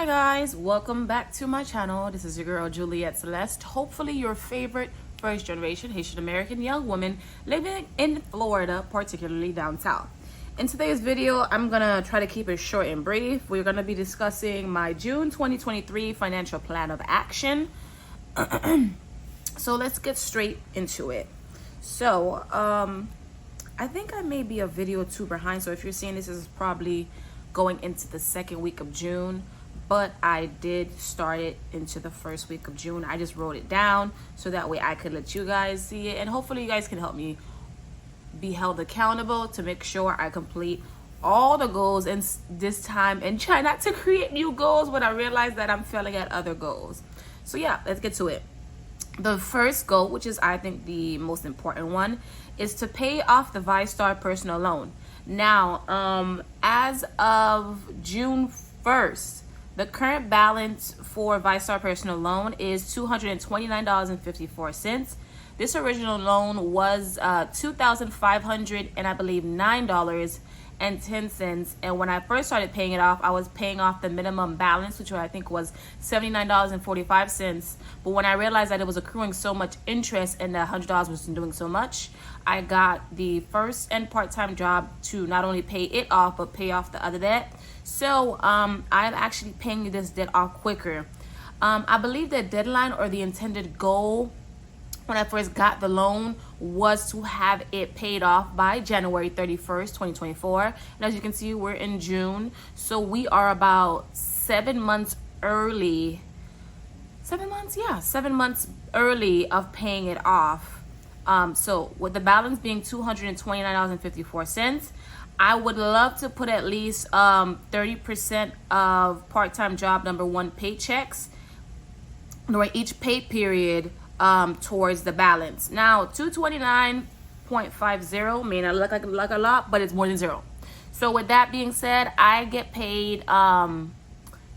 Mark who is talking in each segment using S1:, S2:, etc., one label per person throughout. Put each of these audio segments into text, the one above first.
S1: Hi guys, welcome back to my channel. This is your girl Juliette Celeste, hopefully your favorite first generation Haitian American young woman living in Florida, particularly down south. In today's video, I'm gonna try to keep it short and brief. We're gonna be discussing my June 2023 financial plan of action. So let's get straight into it. So I think I may be a video or two behind, so if you're seeing this is probably going into the second week of June, but I did start it into the first week of June. I just wrote it down so that way I could let you guys see it, and hopefully you guys can help me be held accountable to make sure I complete all the goals in this time and try not to create new goals when I realize that I'm failing at other goals. So yeah, let's get to it. The first goal, which is I think the most important one, is to pay off the VyStar personal loan. Now, as of June 1st, the current balance for VyStar personal loan is $229.54. This original loan was $2,500 and I believe $9.10. And when I first started paying it off, I was paying off the minimum balance, which I think was $79.45. But when I realized that it was accruing so much interest and that $100 wasn't doing so much, I got the first and part-time job to not only pay it off but pay off the other debt. So I'm actually paying this debt off quicker. I believe the deadline or the intended goal when I first got the loan was to have it paid off by January 31st, 2024. And as you can see, we're in June. So we are about 7 months early. 7 months? Yeah, 7 months early of paying it off. So with the balance being $229.54, I would love to put at least 30% of part-time job number one paychecks during each pay period towards the balance. Now, 229.50 may not look like a lot, but it's more than zero. So with that being said, I get paid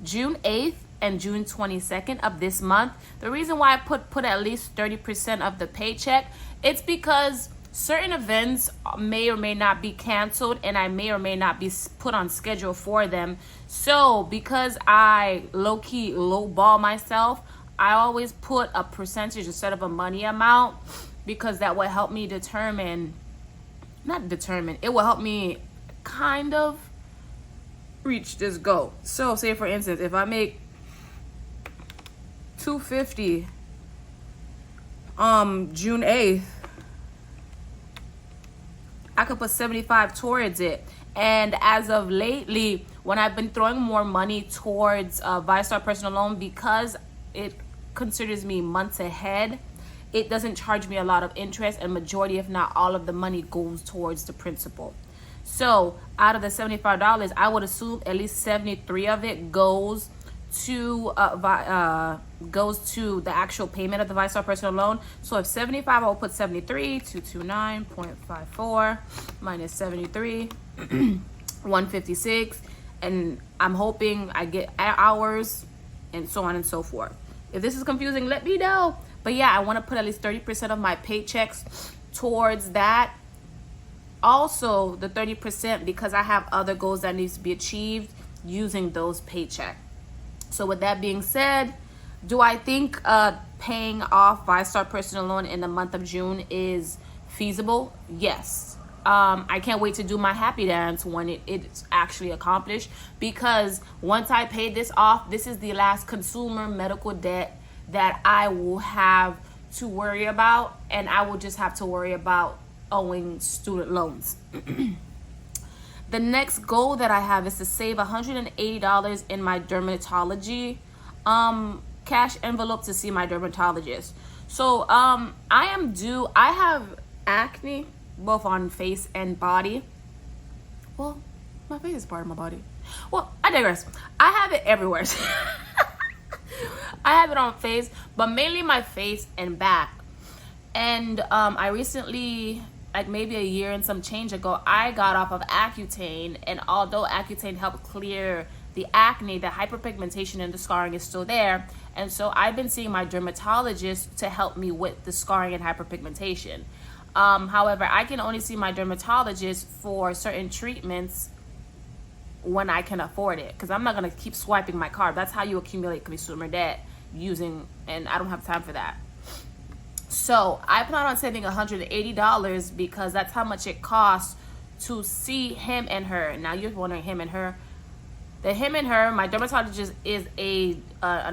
S1: June 8th and June 22nd of this month. The reason why I put at least 30% of the paycheck, it's because certain events may or may not be canceled and I may or may not be put on schedule for them. So because I low-key low-ball myself, I always put a percentage instead of a money amount, because that will help me it will help me kind of reach this goal. So say for instance, if I make $250 June 8th, I could put 75 towards it. And as of lately, when I've been throwing more money towards VyStar personal loan, because it considers me months ahead, it doesn't charge me a lot of interest, and majority if not all of the money goes towards the principal. So out of the $75, I would assume at least 73 of it goes to the actual payment of the VyStar personal loan. So if 75, I'll put 73, 229.54 minus 73, 156, and I'm hoping I get hours and so on and so forth. If this is confusing, let me know. But yeah, I want to put at least 30% of my paychecks towards that. Also, the 30% because I have other goals that needs to be achieved using those paychecks. So with that being said, do I think paying off VyStar personal loan in the month of June is feasible? Yes. I can't wait to do my happy dance when it's actually accomplished, because once I pay this off, this is the last consumer medical debt that I will have to worry about, and I will just have to worry about owing student loans. The next goal that I have is to save $180 in my dermatology cash envelope to see my dermatologist. So I have acne both on face and body. Well, my face is part of my body. Well, I digress. I have it everywhere. I have it on face, but mainly my face and back. And I recently, like maybe a year and some change ago, I got off of Accutane, and although Accutane helped clear the acne, the hyperpigmentation and the scarring is still there. And so I've been seeing my dermatologist to help me with the scarring and hyperpigmentation. However, I can only see my dermatologist for certain treatments when I can afford it, because I'm not going to keep swiping my card. That's how you accumulate consumer debt, and I don't have time for that. So I plan on saving $180 because that's how much it costs to see him and her. Now you're wondering, him and her. The him and her, my dermatologist is an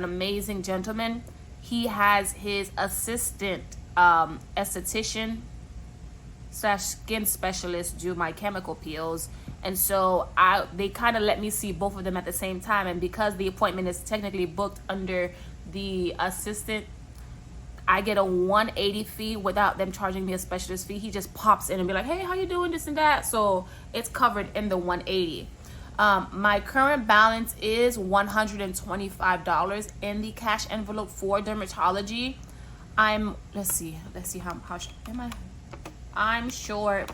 S1: amazing gentleman. He has his assistant esthetician / skin specialist do my chemical peels, and so they kind of let me see both of them at the same time. And because the appointment is technically booked under the assistant, I get a $180 fee without them charging me a specialist fee. He just pops in and be like, hey, how you doing, this and that. So it's covered in the $180. My current balance is $125 in the cash envelope for dermatology. Let's see how am I? I'm short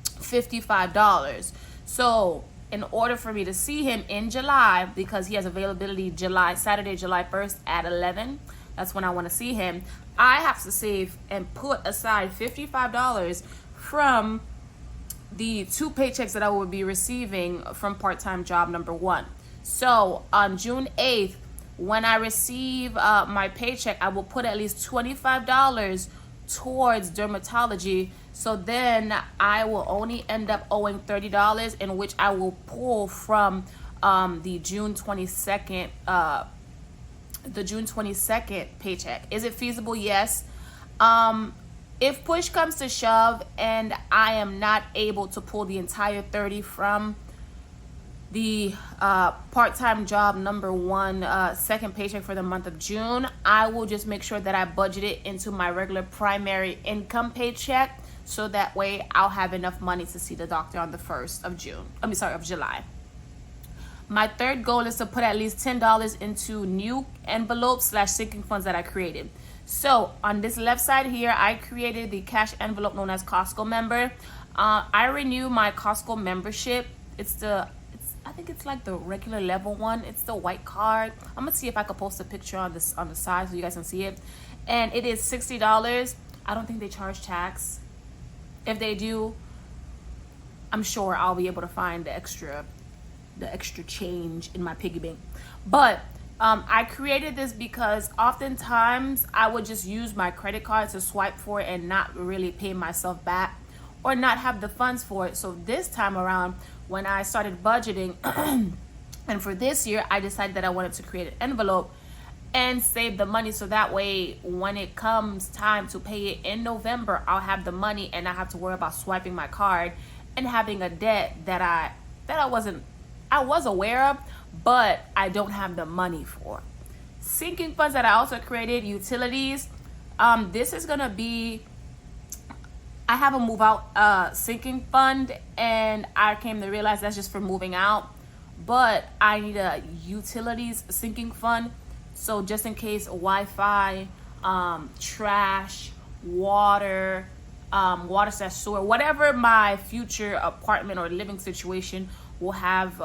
S1: $55. So in order for me to see him in July, because he has availability Saturday, July 1st at 11, that's when I want to see him, I have to save and put aside $55 from the 2 paychecks that I will be receiving from part-time job number 1. So on June 8th, when I receive my paycheck, I will put at least $25 towards dermatology. So then I will only end up owing $30, in which I will pull from the June 22nd paycheck. Is it feasible? Yes. If push comes to shove and I am not able to pull the entire 30 from the part-time job number 1 second paycheck for the month of June, I will just make sure that I budget it into my regular primary income paycheck, so that way I'll have enough money to see the doctor on the 1st of July. My third goal is to put at least $10 into new envelopes / sinking funds that I created. So on this left side here, I created the cash envelope known as Costco member. I renew my Costco membership. I think it's like the regular level one. It's the white card. I'm gonna see if I could post a picture on the side so you guys can see it. And it is $60. I don't think they charge tax. If they do, I'm sure I'll be able to find the extra change in my piggy bank. But I created this because oftentimes I would just use my credit card to swipe for it and not really pay myself back, or not have the funds for it. So this time around, when I started budgeting and for this year, I decided that I wanted to create an envelope and save the money, so that way when it comes time to pay it in November, I'll have the money and not have to worry about swiping my card and having a debt that I was aware of, but I don't have the money for. Sinking funds that I also created, utilities. This is gonna be, I have a move out sinking fund, and I came to realize that's just for moving out, but I need a utilities sinking fund. So just in case Wi-Fi, trash, water, sewer, whatever my future apartment or living situation will have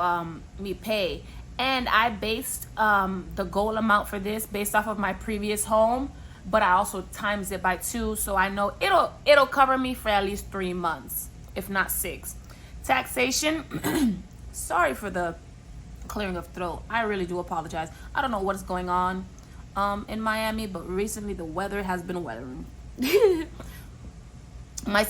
S1: me pay. And I based the goal amount for this based off of my previous home, but I also times it by 2, so I know it'll cover me for at least 3 months, if not 6. Taxation. Sorry for the clearing of throat. I really do apologize. I don't know what is going on in Miami, but recently the weather has been weathering. My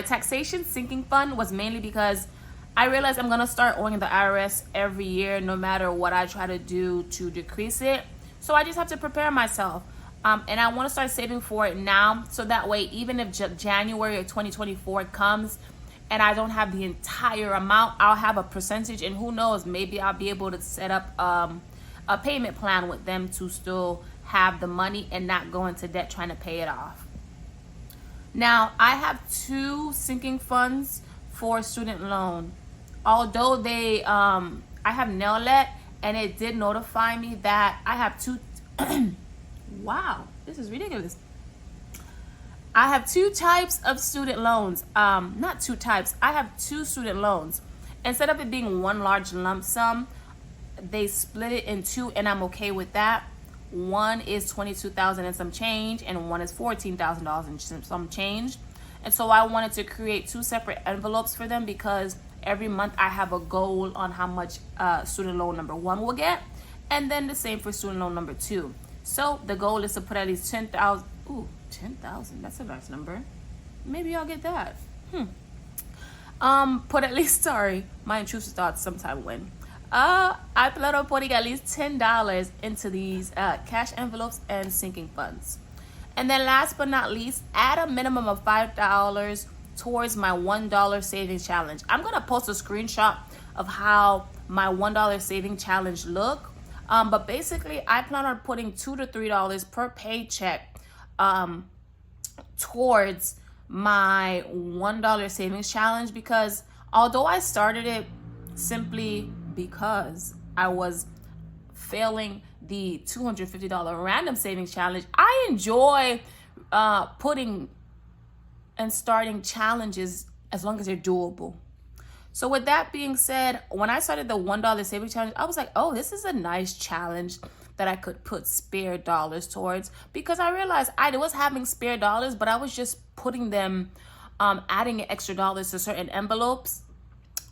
S1: taxation sinking fund was mainly because I realized I'm gonna start owing the IRS every year, no matter what I try to do to decrease it. So I just have to prepare myself, and I want to start saving for it now, so that way even if January of 2024 comes and I don't have the entire amount, I'll have a percentage, and who knows, maybe I'll be able to set up a payment plan with them to still have the money and not go into debt trying to pay it off. Now, I have 2 sinking funds for student loan. Although they, I have NAILET, and it did notify me that I have 2, wow, this is ridiculous. I have 2 types of student loans. Not 2 types. I have 2 student loans. Instead of it being one large lump sum, they split it in 2, and I'm okay with that. One is $22,000 and some change, and one is $14,000 and some change. And so I wanted to create 2 separate envelopes for them because Every month I have a goal on how much student loan number 1 will get, and then the same for student loan number 2. So the goal is to put at least 10,000. Ooh, 10,000. That's a nice number. Maybe I'll get that. Put at least, sorry, my intrusive thoughts sometime when. I plan on putting at least $10 into these cash envelopes and sinking funds. And then last but not least, add a minimum of $5 towards my $1 savings challenge. I'm gonna post a screenshot of how my $1 saving challenge look. But basically, I plan on putting $2 to $3 per paycheck towards my $1 savings challenge, because although I started it simply because I was failing the $250 random savings challenge, I enjoy putting and starting challenges as long as they're doable. So with that being said, when I started the $1 savings challenge, I was like, oh, this is a nice challenge that I could put spare dollars towards, because I realized I was having spare dollars, but I was just putting them, adding extra dollars to certain envelopes,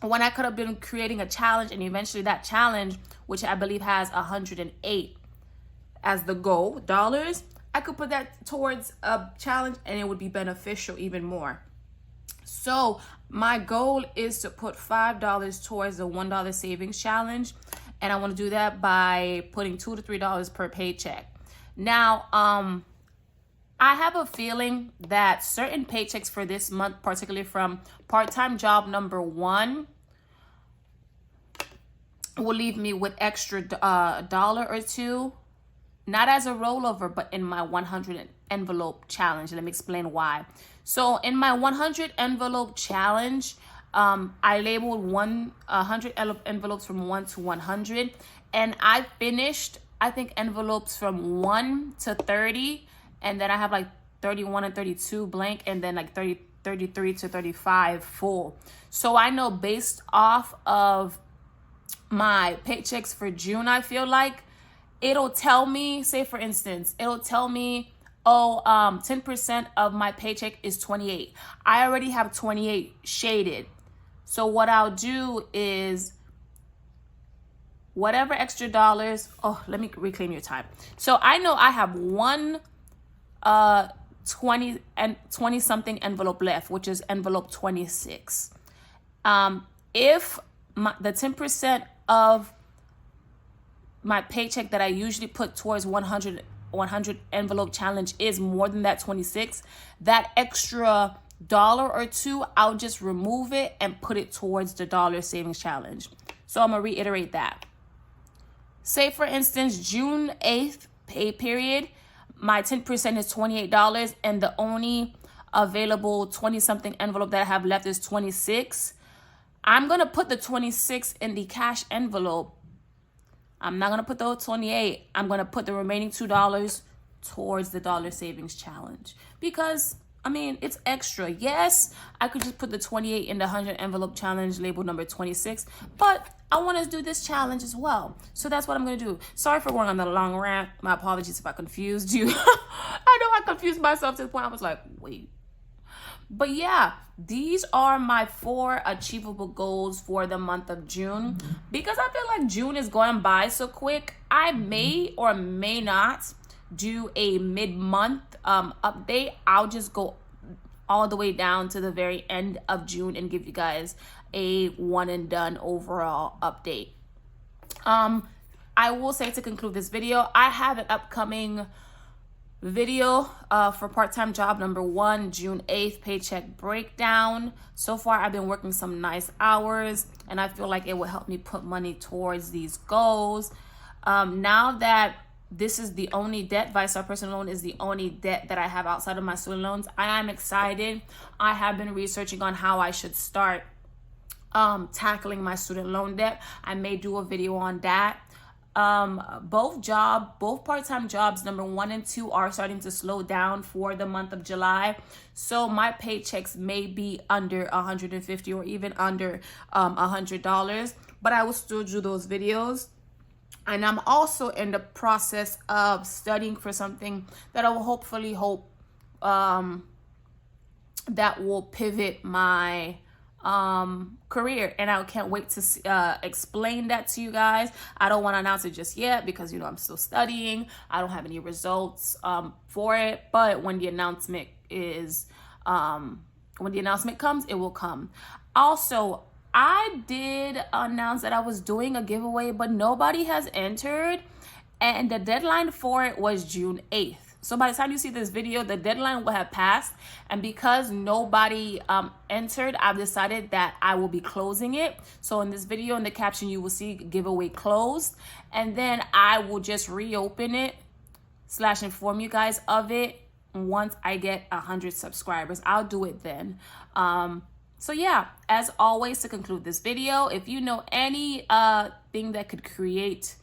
S1: when I could have been creating a challenge, and eventually that challenge, which I believe has 108 as the goal dollars, I could put that towards a challenge and it would be beneficial even more. So my goal is to put $5 towards the $1 savings challenge, and I want to do that by putting $2 to $3 per paycheck. Now, I have a feeling that certain paychecks for this month, particularly from part-time job number 1, will leave me with extra dollar or two, not as a rollover, but in my 100 envelope challenge. Let me explain why. So in my 100 envelope challenge, I labeled 100 envelopes from 1 to 100, and I finished, I think, envelopes from 1 to 30, and then I have like 31 and 32 blank, and then like 33 to 35 full. So I know based off of my paychecks for June, I feel like it'll tell me, say for instance, it'll tell me, 10% of my paycheck is 28. I already have 28 shaded. So what I'll do is whatever extra dollars, let me reclaim your time. So I know I have one 20 something envelope left, which is envelope 26. If the 10% of my paycheck that I usually put towards 100 envelope challenge is more than that 26, that extra dollar or two, I'll just remove it and put it towards the $1 savings challenge. So I'm gonna reiterate that. Say for instance, June 8th pay period, my 10% is $28, and the only available 20 something envelope that I have left is 26. I'm gonna put the 26 in the cash envelope. I'm not going to put the 28. I'm going to put the remaining $2 towards the $1 savings challenge, because, I mean, it's extra. Yes, I could just put the 28 in the 100 envelope challenge labeled number 26, but I want to do this challenge as well. So that's what I'm going to do. Sorry for going on the long rant. My apologies if I confused you. I know I confused myself to the point I was like, wait. But yeah, these are my 4 achievable goals for the month of June. Because I feel like June is going by so quick, I may or may not do a mid-month update. I'll just go all the way down to the very end of June and give you guys a one and done overall update. I will say, to conclude this video, I have an upcoming video for part-time job number 1, June 8th paycheck breakdown. So far I've been working some nice hours, and I feel like it will help me put money towards these goals. Now that this is the only debt, VyStar personal loan is the only debt that I have outside of my student loans, I am excited. I have been researching on how I should start tackling my student loan debt. I may do a video on that. Both part-time jobs number 1 and 2 are starting to slow down for the month of July, so my paychecks may be under $150 or even under $100, but I will still do those videos. And I'm also in the process of studying for something that I will hopefully hope that will pivot my career, and I can't wait to explain that to you guys. I don't want to announce it just yet because I'm still studying. I don't have any results for it, but when the announcement comes, it will come. Also, I did announce that I was doing a giveaway, but nobody has entered, and the deadline for it was June 8th. So by the time you see this video, the deadline will have passed. And because nobody entered, I've decided that I will be closing it. So in this video, in the caption, you will see giveaway closed. And then I will just reopen it / inform you guys of it once I get 100 subscribers. I'll do it then. So yeah, as always, to conclude this video, if you know any thing that could create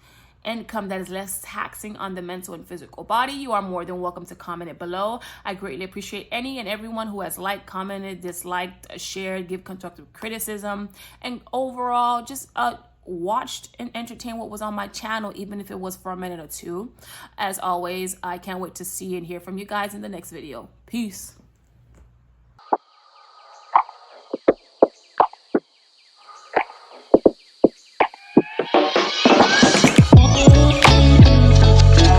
S1: income that is less taxing on the mental and physical body, you are more than welcome to comment it below. I greatly appreciate any and everyone who has liked, commented, disliked, shared, give constructive criticism, and overall just watched and entertained what was on my channel, even if it was for a minute or two. As always, I can't wait to see and hear from you guys in the next video. Peace.